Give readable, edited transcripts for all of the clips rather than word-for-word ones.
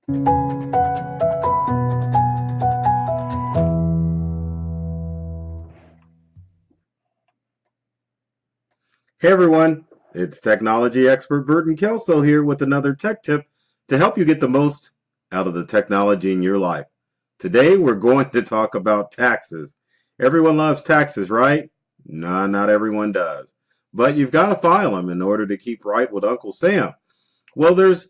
Hey everyone, it's technology expert Burton Kelso here with another tech tip to help you get the most out of the technology in your life. Today we're going to talk about taxes. Everyone loves taxes, right? No, not everyone does. But you've got to file them in order to keep right with Uncle Sam. Well, there's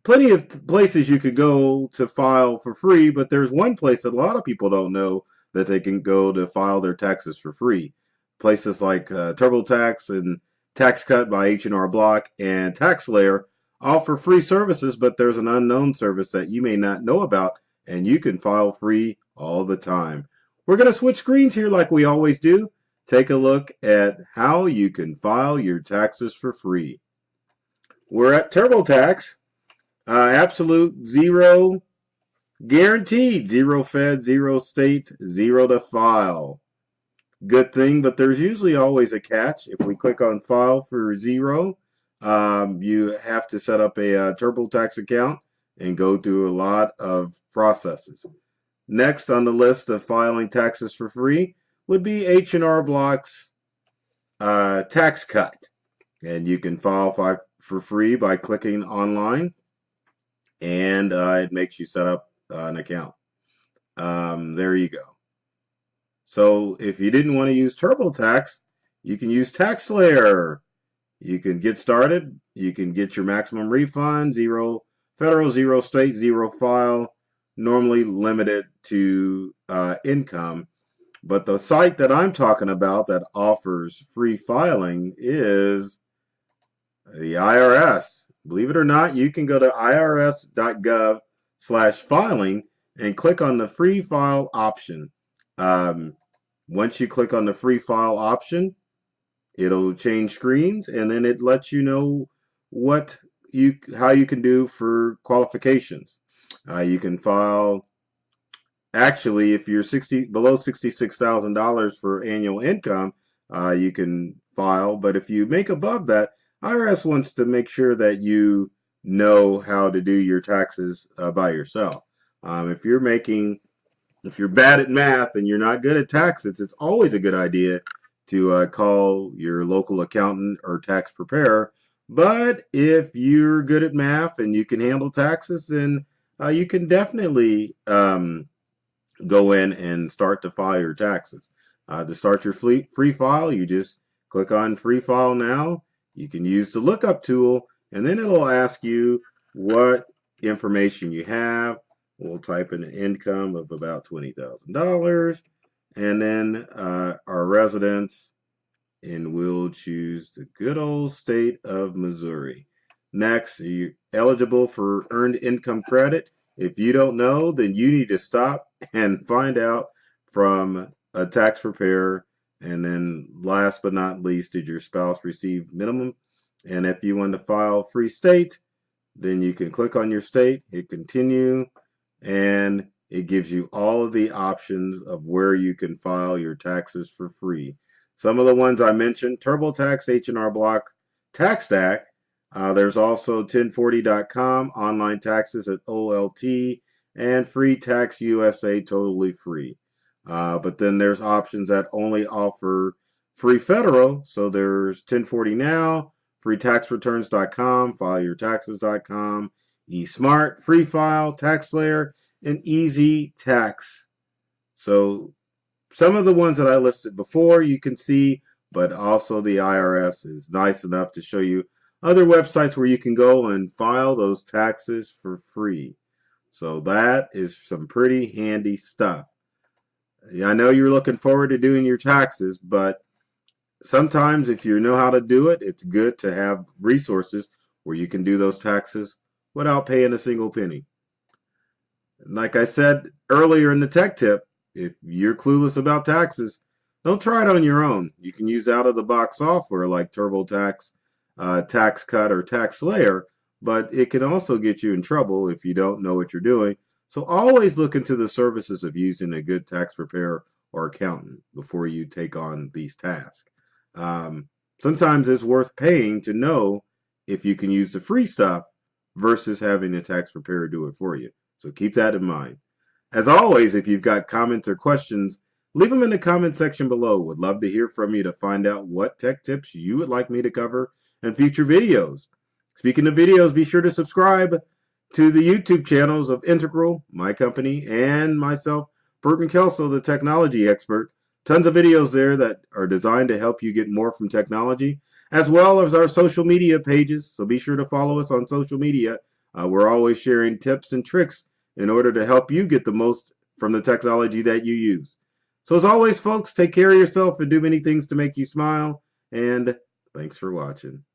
plenty of places you could go to file for free, but there's one place that a lot of people don't know that they can go to file their taxes for free. Places like TurboTax and Tax Cut by H&R Block and TaxSlayer offer free services, but there's an unknown service that you may not know about, and you can file free all the time. We're going to switch screens here like we always do. Take a look at how you can file your taxes for free. We're at TurboTax. Absolute zero guaranteed. Zero Fed, zero state, zero to file. Good thing, but there's usually always a catch. If we click on file for zero, you have to set up a TurboTax account and go through a lot of processes. Next on the list of filing taxes for free would be H&R Block's Tax Cut. And you can file for free by clicking online, and it makes you set up an account. There you go. So if you didn't want to use TurboTax, you can use TaxSlayer. You can get started. You can get your maximum refund, zero federal, zero state, zero file, normally limited to income. But the site that I'm talking about that offers free filing is the IRS. Believe it or not, you can go to irs.gov/filing and click on the free file option. Once you click on the free file option, it'll change screens, and then it lets you know how you can do for qualifications. You can file. Actually, if you're below $66,000 for annual income, you can file. But if you make above that, IRS wants to make sure that you know how to do your taxes by yourself. If you're bad at math and you're not good at taxes, it's always a good idea to call your local accountant or tax preparer. But if you're good at math and you can handle taxes, then you can definitely go in and start to file your taxes. To start your free file, you just click on free file now. You can use the lookup tool, and then it'll ask you what information you have. We'll type in an income of about $20,000, and then our residence, and we'll choose the good old state of Missouri. Next, are you eligible for earned income credit? If you don't know, then you need to stop and find out from a tax preparer. And then last but not least, did your spouse receive minimum? And if you want to file free state, then you can click on your state, hit continue, and it gives you all of the options of where you can file your taxes for free. Some of the ones I mentioned: TurboTax, H&R Block, TaxStack. There's also 1040.com, online taxes at OLT, and Free Tax USA, totally free. But then there's options that only offer free federal. So there's 1040 Now, freetaxreturns.com, fileyourtaxes.com, eSmart, Free File, TaxSlayer, and Easy Tax. So some of the ones that I listed before you can see, but also the IRS is nice enough to show you other websites where you can go and file those taxes for free. So that is some pretty handy stuff. I know you're looking forward to doing your taxes, but sometimes if you know how to do it, it's good to have resources where you can do those taxes without paying a single penny. Like I said earlier in the tech tip, if you're clueless about taxes, don't try it on your own. You can use out-of-the-box software like TurboTax, Tax Cut, or TaxSlayer, but it can also get you in trouble if you don't know what you're doing. So always look into the services of using a good tax preparer or accountant before you take on these tasks. Sometimes it's worth paying to know if you can use the free stuff versus having a tax preparer do it for you. So keep that in mind. As always, if you've got comments or questions, leave them in the comment section below. Would love to hear from you to find out what tech tips you would like me to cover in future videos. Speaking of videos, be sure to subscribe to the YouTube channels of Integral, my company, and myself, Burton Kelso, the technology expert. Tons of videos there that are designed to help you get more from technology, as well as our social media pages. So be sure to follow us on social media. We're always sharing tips and tricks in order to help you get the most from the technology that you use. So as always, folks, take care of yourself and do many things to make you smile. And thanks for watching.